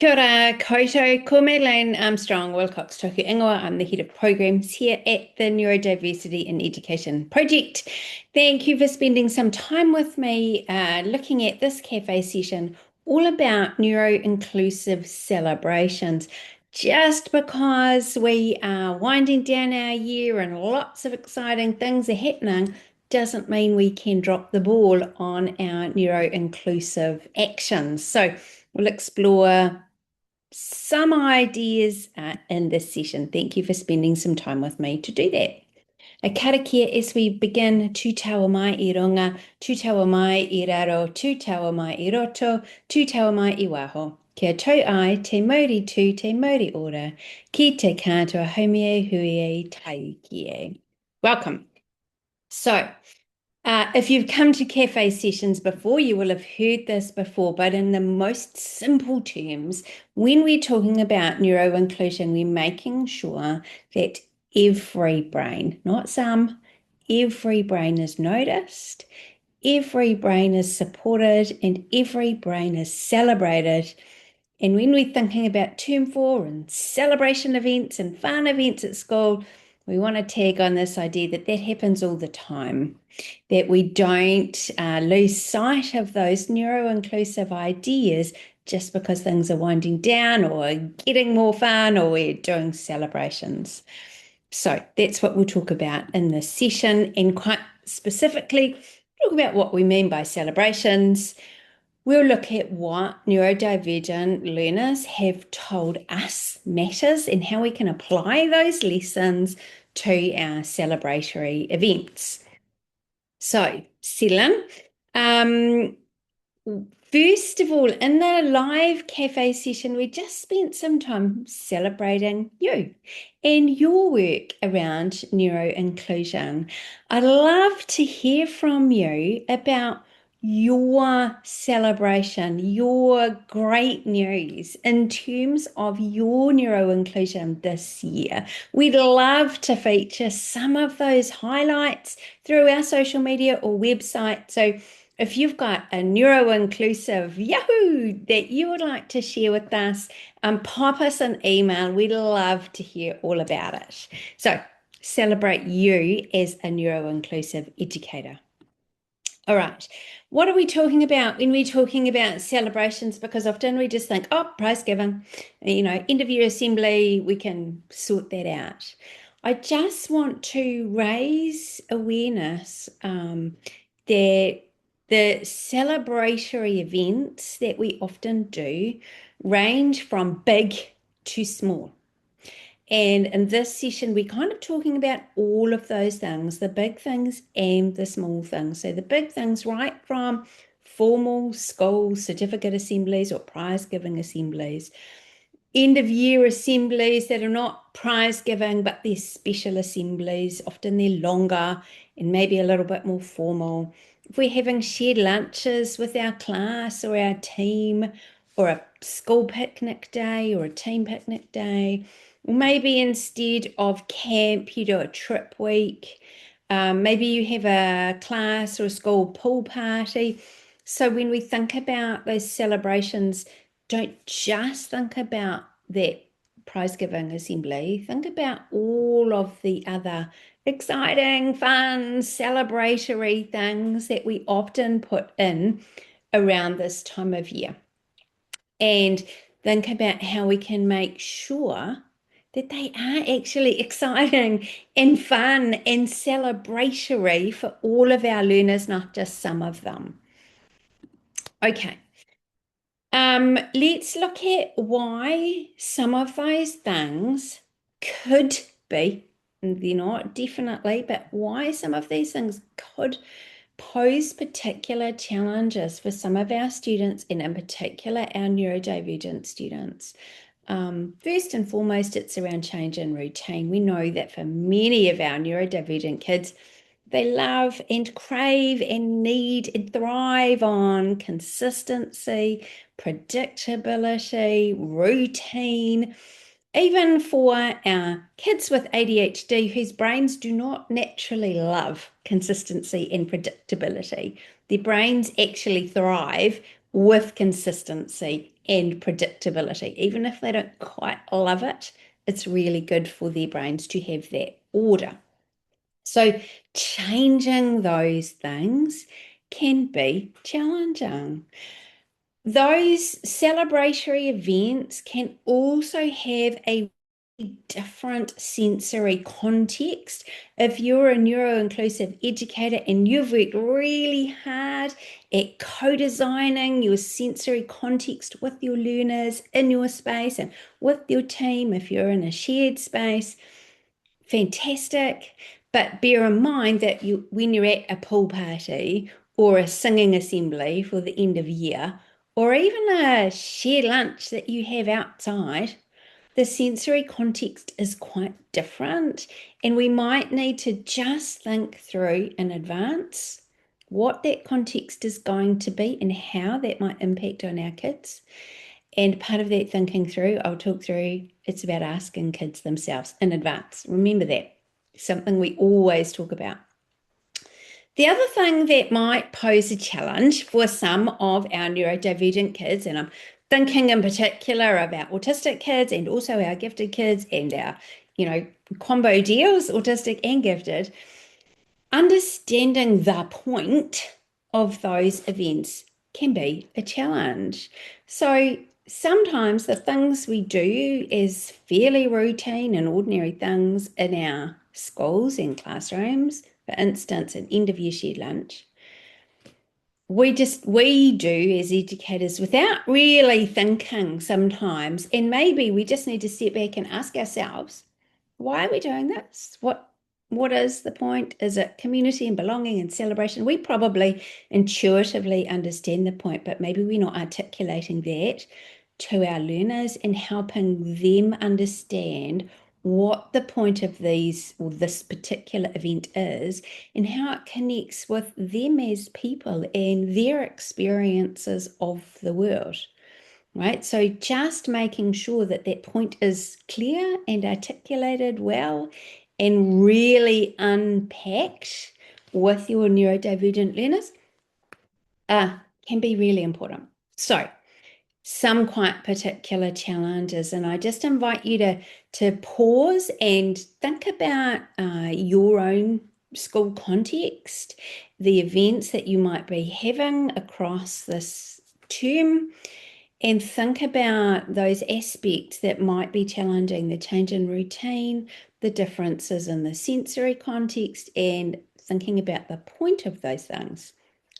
Kia ora, koutou, ko Madeleine Armstrong, Wilcox Toku Ingoa. I'm the head of programs here at the Neurodiversity in Education Project. Thank you for spending some time with me looking at this cafe session all about neuro-inclusive celebrations. Just because we are winding down our year and lots of exciting things are happening doesn't mean we can drop the ball on our neuro-inclusive actions. So we'll explore some ideas in this session. Thank you for spending some time with me to do that. Karakia, as we begin, tū taua mai I runga, tū taua mai I raro, tū taua mai I roto, tū taua mai I waho. Kia tau ai, te mauri tū, te mauri ora, ki te katoa haumie huie taikie. Welcome. So, if you've come to cafe sessions before, you will have heard this before, but in the most simple terms, when we're talking about neuroinclusion, we're making sure that every brain, not some, every brain is noticed, every brain is supported, and every brain is celebrated. And when we're thinking about term four and celebration events and fun events at school, we want to tag on this idea that that happens all the time, that we don't lose sight of those neuro-inclusive ideas just because things are winding down or getting more fun or we're doing celebrations. So that's what we'll talk about in this session, and quite specifically, talk about what we mean by celebrations. We'll look at what neurodivergent learners have told us matters and how we can apply those lessons to our celebratory events. So, Selin, first of all, in the live cafe session, we just spent some time celebrating you and your work around neuro-inclusion. I'd love to hear from you about your celebration, your great news in terms of your neuro-inclusion this year. We'd love to feature some of those highlights through our social media or website. So if you've got a neuro-inclusive Yahoo that you would like to share with us, pop us an email. We'd love to hear all about it. So celebrate you as a neuro-inclusive educator. All right. What are we talking about when we're talking about celebrations? Because often we just think, oh, prize giving, end of year assembly, we can sort that out. I just want to raise awareness that the celebratory events that we often do range from big to small. And in this session, we're kind of talking about all of those things, the big things and the small things. So the big things, right from formal school certificate assemblies or prize giving assemblies, end of year assemblies that are not prize giving, but they're special assemblies. Often they're longer and maybe a little bit more formal. If we're having shared lunches with our class or our team, or a school picnic day or a team picnic day, or maybe instead of camp, you do a trip week. Maybe you have a class or a school pool party. So when we think about those celebrations, don't just think about that prize giving assembly. Think about all of the other exciting, fun, celebratory things that we often put in around this time of year. And think about how we can make sure that they are actually exciting and fun and celebratory for all of our learners, not just some of them. Okay. Let's look at why some of those things could be, and they're not definitely, but why some of these things could pose particular challenges for some of our students, and in particular our neurodivergent students. First and foremost, it's around change in routine. We know that for many of our neurodivergent kids, they love and crave and need and thrive on consistency, predictability, routine. Even for our kids with ADHD whose brains do not naturally love consistency and predictability, their brains actually thrive with consistency and predictability. Even if they don't quite love it, it's really good for their brains to have that order. So changing those things can be challenging. Those celebratory events can also have a different sensory context. If you're a neuroinclusive educator and you've worked really hard at co-designing your sensory context with your learners in your space and with your team, if you're in a shared space, fantastic. But bear in mind that when you're at a pool party or a singing assembly for the end of year, or even a shared lunch that you have outside, the sensory context is quite different. And we might need to just think through in advance what that context is going to be and how that might impact on our kids. And part of that thinking through, I'll talk through, it's about asking kids themselves in advance. Remember that, something we always talk about. The other thing that might pose a challenge for some of our neurodivergent kids, and I'm thinking in particular about autistic kids and also our gifted kids and our, combo deals, autistic and gifted, understanding the point of those events can be a challenge. So sometimes the things we do is fairly routine and ordinary things in our schools and classrooms, for instance, an end of year shared lunch, we do as educators without really thinking sometimes, and maybe we just need to step back and ask ourselves, why are we doing this? What is the point? Is it community and belonging and celebration? We probably intuitively understand the point, but maybe we're not articulating that to our learners and helping them understand what the point of these or this particular event is and how it connects with them as people and their experiences of the world. Right? So just making sure that that point is clear and articulated well and really unpacked with your neurodivergent learners can be really important. So some quite particular challenges, and I just invite you to pause and think about your own school context, the events that you might be having across this term, and think about those aspects that might be challenging, the change in routine, the differences in the sensory context, and thinking about the point of those things.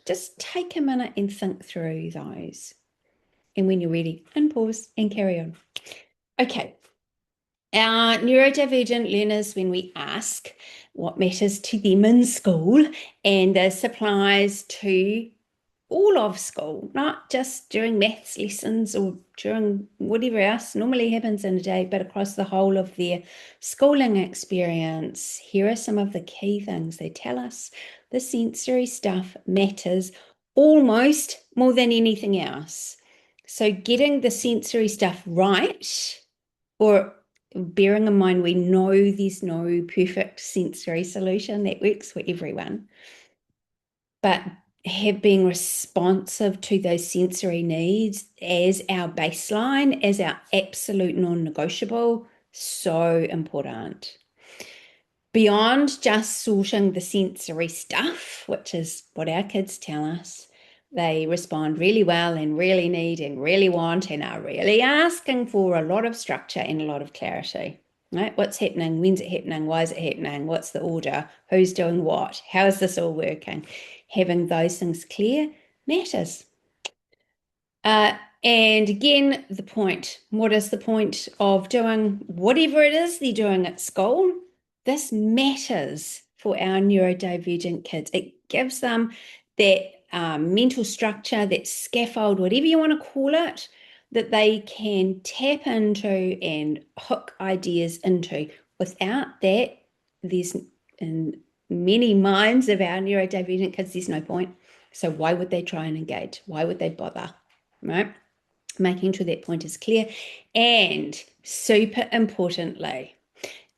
Just take a minute and think through those. And when you're ready, unpause and carry on. Okay. Our neurodivergent learners, when we ask what matters to them in school, and this applies to all of school, not just during maths lessons or during whatever else normally happens in a day, but across the whole of their schooling experience. Here are some of the key things they tell us. The sensory stuff matters almost more than anything else. So getting the sensory stuff right, or bearing in mind we know there's no perfect sensory solution that works for everyone, but being responsive to those sensory needs as our baseline, as our absolute non-negotiable, so important. Beyond just sorting the sensory stuff, which is what our kids tell us, they respond really well and really need and really want and are really asking for a lot of structure and a lot of clarity. Right? What's happening? When's it happening? Why is it happening? What's the order? Who's doing what? How is this all working? Having those things clear matters. And again, the point. What is the point of doing whatever it is they're doing at school? This matters for our neurodivergent kids. It gives them that mental structure, that scaffold, whatever you want to call it, that they can tap into and hook ideas into. Without that, there's in many minds of our neurodivergent kids, there's no point. So why would they try and engage? Why would they bother? Right? Making sure that point is clear. And super importantly,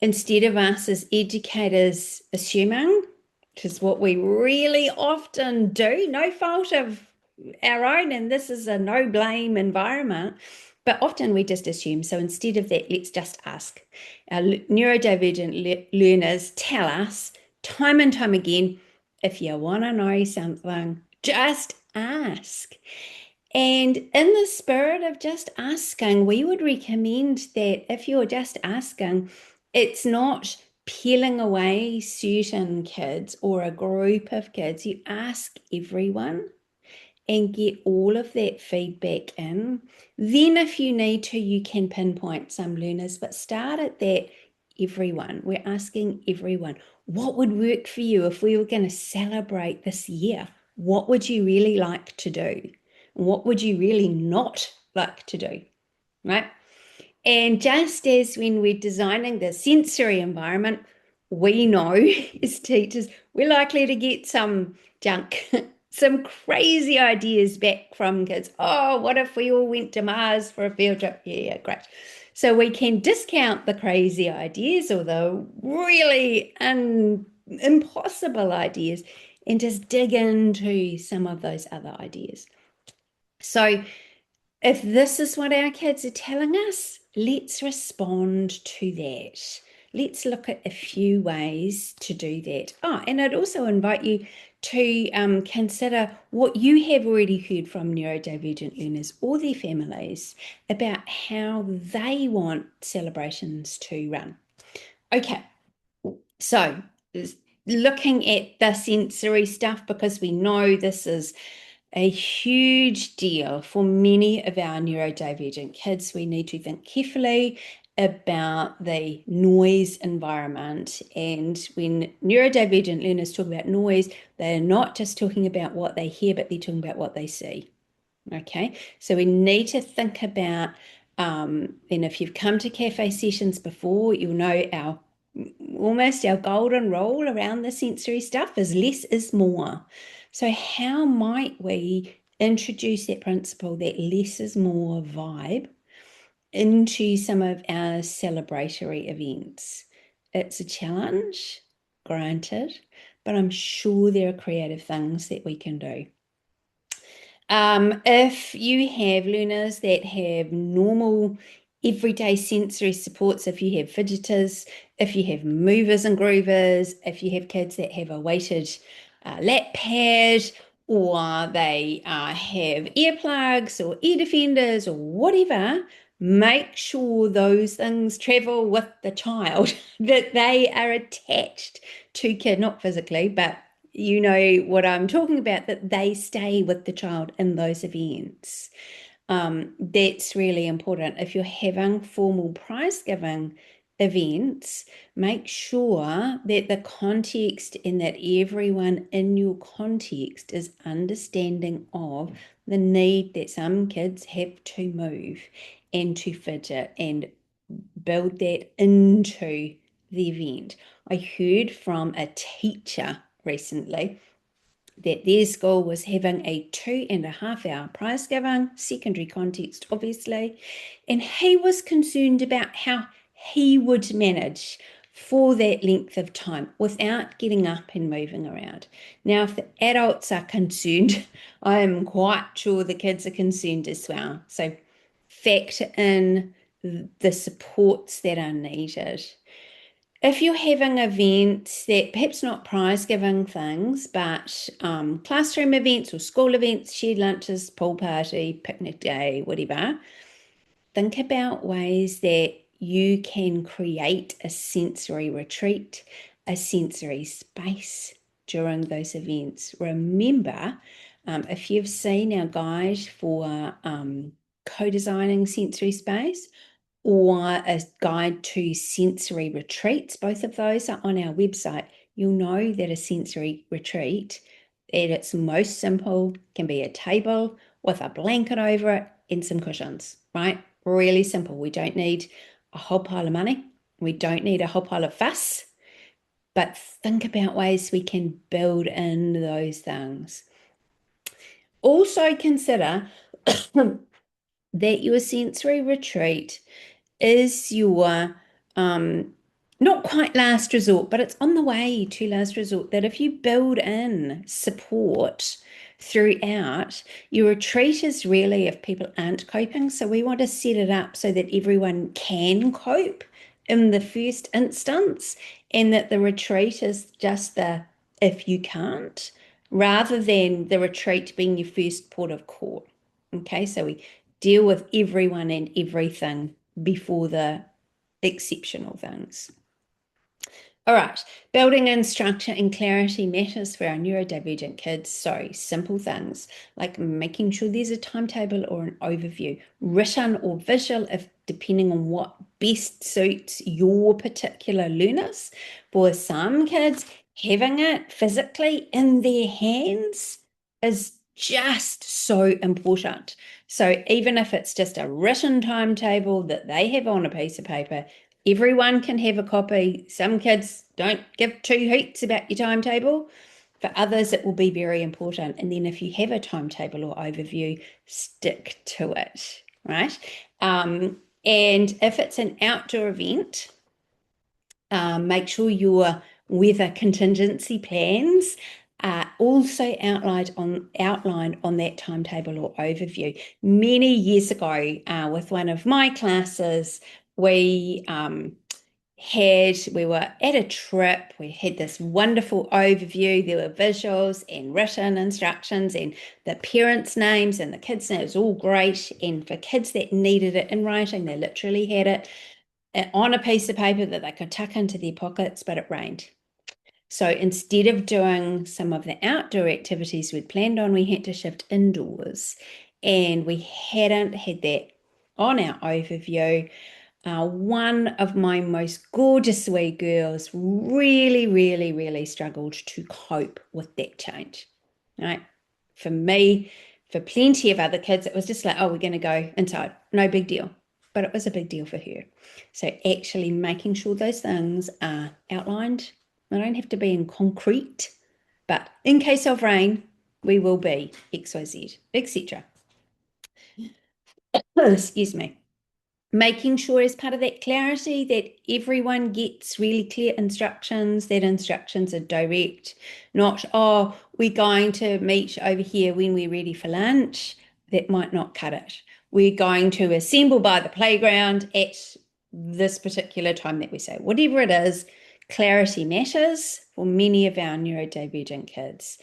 instead of us as educators assuming, which is what we really often do, no fault of our own, and this is a no blame environment. But often we just assume. So instead of that, let's just ask. Our neurodivergent learners tell us time and time again, if you want to know something, just ask. And in the spirit of just asking, we would recommend that if you're just asking, it's not peeling away certain kids or a group of kids. You ask everyone and get all of that feedback in. Then, if you need to, you can pinpoint some learners, but start at that everyone. We're asking everyone, what would work for you if we were going to celebrate this year? What would you really like to do? What would you really not like to do? Right? And just as when we're designing the sensory environment, we know as teachers, we're likely to get some junk, some crazy ideas back from kids. Oh, what if we all went to Mars for a field trip? Yeah, great. So we can discount the crazy ideas or the really impossible ideas and just dig into some of those other ideas. So if this is what our kids are telling us, let's respond to that. Let's look at a few ways to do that. Oh, and I'd also invite you to consider what you have already heard from neurodivergent learners or their families about how they want celebrations to run. Okay, so looking at the sensory stuff, because we know this is a huge deal for many of our neurodivergent kids. We need to think carefully about the noise environment. And when neurodivergent learners talk about noise, they're not just talking about what they hear, but they're talking about what they see. Okay, so we need to think about, and if you've come to cafe sessions before, you'll know our almost our golden rule around the sensory stuff is less is more. So how might we introduce that principle, that less is more vibe, into some of our celebratory events? It's a challenge, granted, but I'm sure there are creative things that we can do. If you have learners that have normal everyday sensory supports, if you have fidgeters, if you have movers and groovers, if you have kids that have a weighted lap pad, or they have earplugs or ear defenders or whatever, make sure those things travel with the child, that they are attached to kid, not physically, but you know what I'm talking about, that they stay with the child in those events. That's really important. If you're having formal prize giving events, make sure that the context and that everyone in your context is understanding of the need that some kids have to move and to fidget and build that into the event. I heard from a teacher recently that their school was having a 2.5 hour prize giving, secondary context, obviously, and he was concerned about how he would manage for that length of time without getting up and moving around. Now, if the adults are concerned, I am quite sure the kids are concerned as well. So factor in the supports that are needed. If you're having events that perhaps not prize giving things, but classroom events or school events, shared lunches, pool party, picnic day, whatever, think about ways that you can create a sensory retreat, a sensory space during those events. Remember, if you've seen our guide for co-designing sensory space, or a guide to sensory retreats. Both of those are on our website. You'll know that a sensory retreat, at its most simple, can be a table with a blanket over it and some cushions, right? Really simple. We don't need a whole pile of money. We don't need a whole pile of fuss, but think about ways we can build in those things. Also consider that your sensory retreat is your not quite last resort, but it's on the way to last resort. That if you build in support throughout. Your retreat is really if people aren't coping. So we want to set it up so that everyone can cope in the first instance, and that the retreat is just the if you can't, rather than the retreat being your first port of call. Okay, so we deal with everyone and everything before the exceptional things. All right, building in structure and clarity matters for our neurodivergent kids. So, simple things like making sure there's a timetable or an overview, written or visual, if depending on what best suits your particular learners. For some kids, having it physically in their hands is just so important. So, even if it's just a written timetable that they have on a piece of paper, everyone can have a copy. Some kids don't give two hoots about your timetable. For others, it will be very important. And then if you have a timetable or overview, stick to it, right? And if it's an outdoor event, make sure your weather contingency plans are also outlined on that timetable or overview. Many years ago, with one of my classes, we were at a trip, we had this wonderful overview, there were visuals and written instructions and the parents' names and the kids' names, all great. And for kids that needed it in writing, they literally had it on a piece of paper that they could tuck into their pockets, but it rained. So instead of doing some of the outdoor activities we'd planned on, we had to shift indoors. And we hadn't had that on our overview. One of my most gorgeous wee girls really, really, really struggled to cope with that change. Right? For me, for plenty of other kids, it was just like, oh, we're going to go inside. No big deal. But it was a big deal for her. So actually making sure those things are outlined. They don't have to be in concrete, but in case of rain, we will be XYZ, etc. Excuse me. Making sure as part of that clarity that everyone gets really clear instructions, that instructions are direct, not, oh, we're going to meet over here when we're ready for lunch. That might not cut it. We're going to assemble by the playground at this particular time that we say. Whatever it is, clarity matters for many of our neurodivergent kids.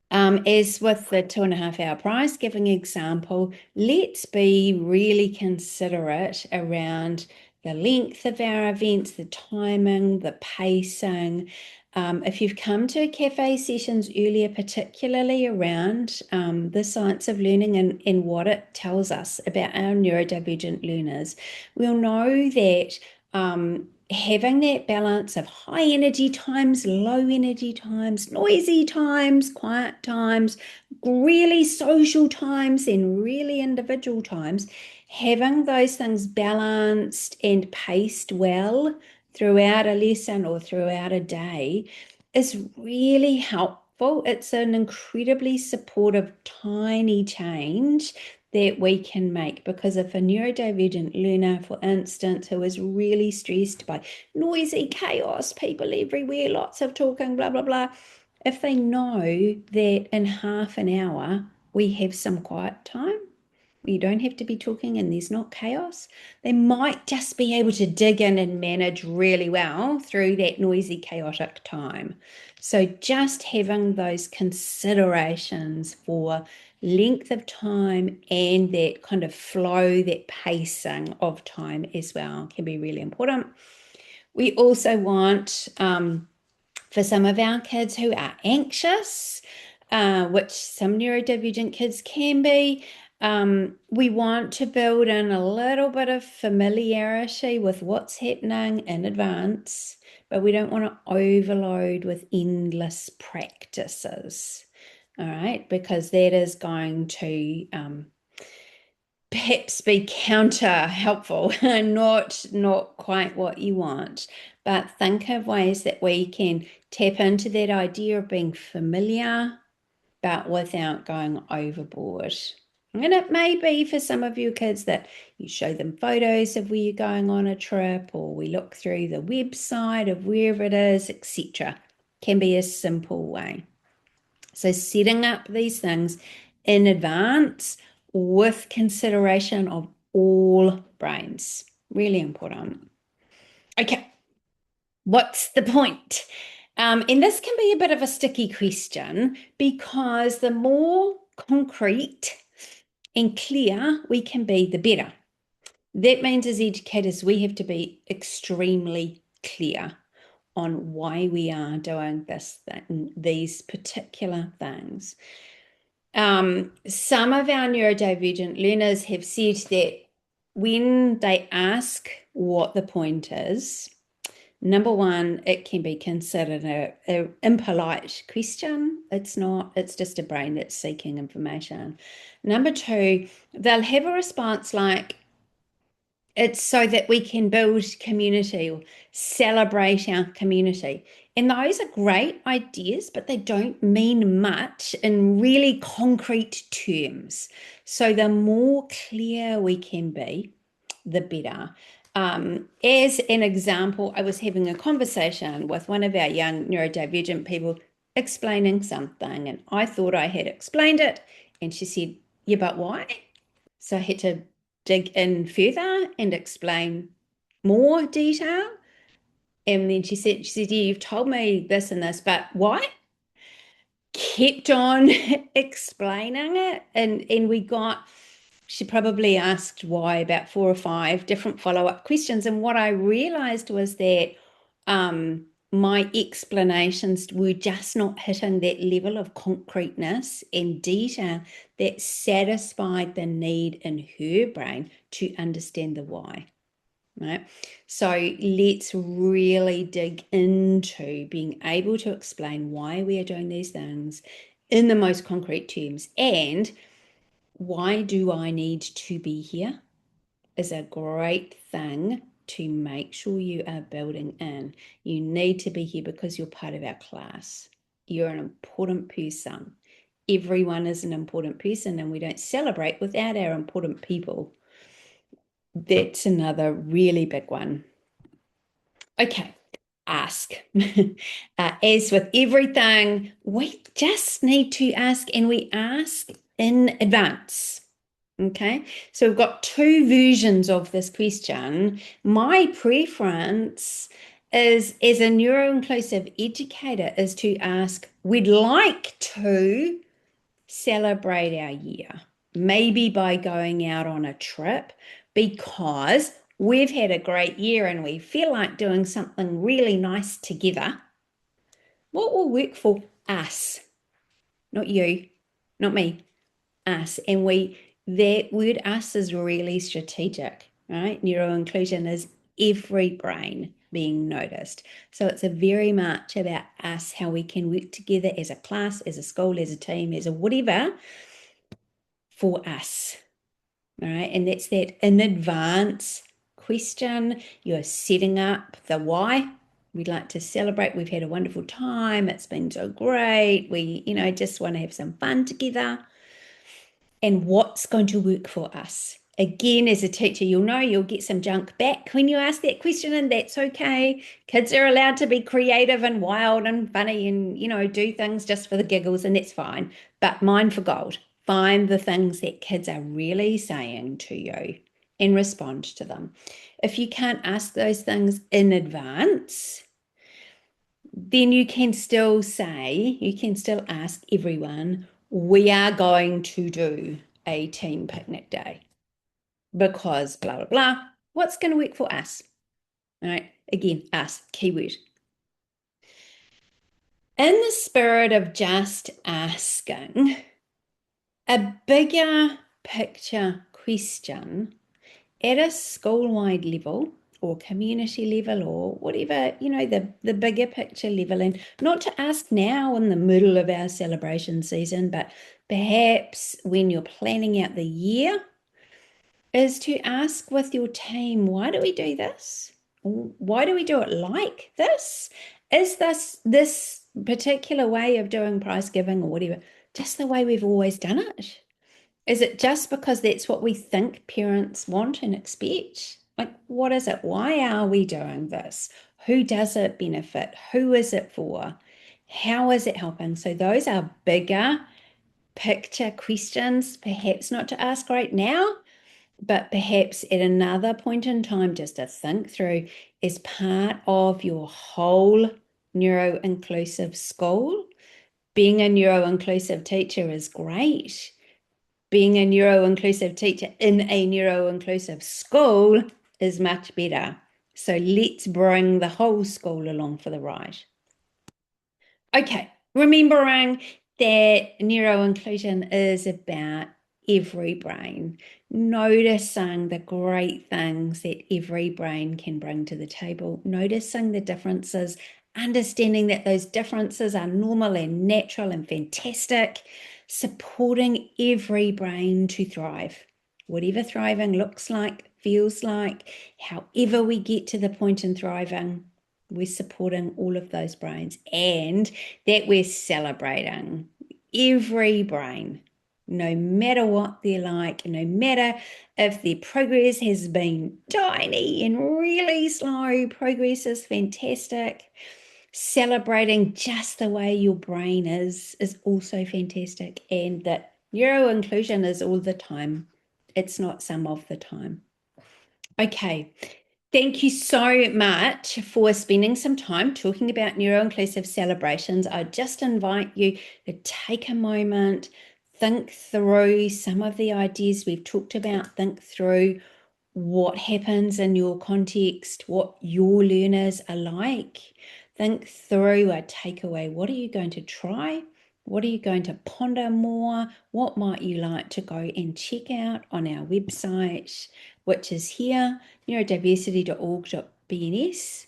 As with the 2.5 hour prize giving example, let's be really considerate around the length of our events, the timing, the pacing. If you've come to cafe sessions earlier, particularly around the science of learning and what it tells us about our neurodivergent learners, we'll know that having that balance of high energy times, low energy times, noisy times, quiet times, really social times, and really individual times, having those things balanced and paced well throughout a lesson or throughout a day is really helpful. It's an incredibly supportive, tiny change that we can make, because if a neurodivergent learner, for instance, who is really stressed by noisy chaos, people everywhere, lots of talking, blah, blah, blah, if they know that in half an hour we have some quiet time, you don't have to be talking and there's not chaos, they might just be able to dig in and manage really well through that noisy, chaotic time. So just having those considerations for length of time and that kind of flow, that pacing of time as well can be really important. We also want, for some of our kids who are anxious, which some neurodivergent kids can be, we want to build in a little bit of familiarity with what's happening in advance, but we don't want to overload with endless practices. All right, because that is going to perhaps be counter helpful, not quite what you want. But think of ways that we can tap into that idea of being familiar, but without going overboard. And it may be for some of your kids that you show them photos of where you're going on a trip, or we look through the website of wherever it is, etc. Can be a simple way. So setting up these things in advance with consideration of all brains. Really important. Okay, what's the point? And this can be a bit of a sticky question because the more concrete and clear we can be, the better. That means as educators, we have to be extremely clear on why we are doing these particular things. Some of our neurodivergent learners have said that when they ask what the point is, number one, it can be considered an impolite question. It's not, it's just a brain that's seeking information. Number two, they'll have a response like, it's so that we can build community or celebrate our community. And those are great ideas, but they don't mean much in really concrete terms. So the more clear we can be, the better. As an example, I was having a conversation with one of our young neurodivergent people explaining something, and I thought I had explained it. And she said, yeah, but why? So I had to dig in further and explain more detail. And then she said, yeah, you've told me this and this, but why? Kept on explaining it. And we got, she probably asked why about 4 or 5 different follow-up questions. And what I realized was that my explanations were just not hitting that level of concreteness and detail that satisfied the need in her brain to understand the why. Right? So let's really dig into being able to explain why we are doing these things in the most concrete terms. And why do I need to be here is a great thing to make sure you are building in. You need to be here because you're part of our class. You're an important person. Everyone is an important person, and we don't celebrate without our important people. That's another really big one. Okay, ask. As with everything, we just need to ask, and we ask in advance. Okay, so we've got 2 versions of this question. My preference is, as a neuroinclusive educator, is to ask, we'd like to celebrate our year, maybe by going out on a trip because we've had a great year and we feel like doing something really nice together. What will work for us? Not you, not me, us. And that word us is really strategic, right? Neuroinclusion is every brain being noticed. So it's a very much about us, how we can work together as a class, as a school, as a team, as a whatever for us. All right. And that's that in advance question. You're setting up the why. We'd like to celebrate. We've had a wonderful time. It's been so great. We, just want to have some fun together. And what's going to work for us? Again, as a teacher, you'll get some junk back when you ask that question, and that's okay. Kids are allowed to be creative and wild and funny and, do things just for the giggles, and that's fine. But mine for gold. Find the things that kids are really saying to you and respond to them. If you can't ask those things in advance, then you can still ask everyone, we are going to do a team picnic day because blah, blah, blah. What's going to work for us? All right. Again, us, keyword. In the spirit of just asking, a bigger picture question at a school-wide level or community level or whatever, the bigger picture level, and not to ask now in the middle of our celebration season, but perhaps when you're planning out the year, is to ask with your team, why do we do this? Why do we do it like this? Is this particular way of doing prize giving or whatever, just the way we've always done it? Is it just because that's what we think parents want and expect? Like, what is it? Why are we doing this? Who does it benefit? Who is it for? How is it helping? So those are bigger picture questions, perhaps not to ask right now, but perhaps at another point in time, just to think through as part of your whole neuro-inclusive school. Being a neuro-inclusive teacher is great. Being a neuro-inclusive teacher in a neuro-inclusive school is much better. So let's bring the whole school along for the ride. Okay, remembering that neuroinclusion is about every brain, noticing the great things that every brain can bring to the table, noticing the differences, understanding that those differences are normal and natural and fantastic, supporting every brain to thrive. Whatever thriving looks like, feels like, however we get to the point in thriving, we're supporting all of those brains and that we're celebrating every brain, no matter what they're like, no matter if their progress has been tiny and really slow, progress is fantastic. Celebrating just the way your brain is also fantastic, and that neuro inclusion is all the time. It's not some of the time. Okay. Thank you so much for spending some time talking about neuro-inclusive celebrations. I just invite you to take a moment, think through some of the ideas we've talked about, think through what happens in your context, what your learners are like. Think through a takeaway. What are you going to try? What are you going to ponder more? What might you like to go and check out on our website, which is here, neurodiversity.org.bns.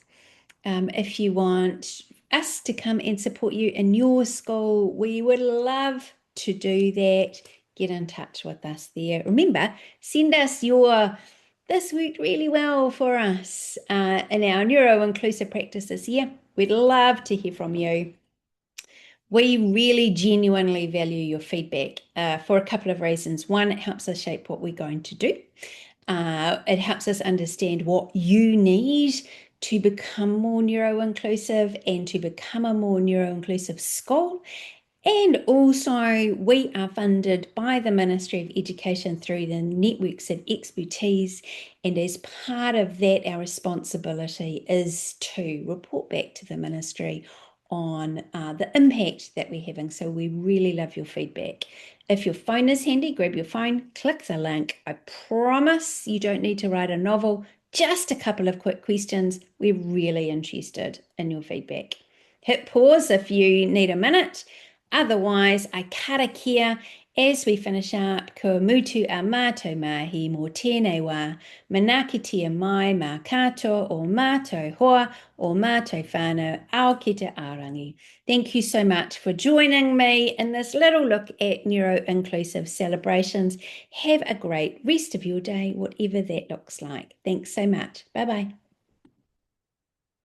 If you want us to come and support you in your school, we would love to do that. Get in touch with us there. Remember, send us your, this worked really well for us in our neuro-inclusive practices here. We'd love to hear from you. We really genuinely value your feedback for a couple of reasons. One, it helps us shape what we're going to do. It helps us understand what you need to become more neuro-inclusive and to become a more neuro-inclusive school. And also, we are funded by the Ministry of Education through the networks of expertise. And as part of that, our responsibility is to report back to the Ministry on the impact that we're having. So we really love your feedback. If your phone is handy, grab your phone, click the link. I promise you don't need to write a novel, just a couple of quick questions. We're really interested in your feedback. Hit pause if you need a minute. Otherwise, I kara kia as we finish up. Ko mutu a mātou mahi mō tēnei wā, manakitia mai mā kato o mātou hoa o mātou whānau ao ki te ārangi. Thank you so much for joining me in this little look at neuro-inclusive celebrations. Have a great rest of your day, whatever that looks like. Thanks so much. Bye-bye.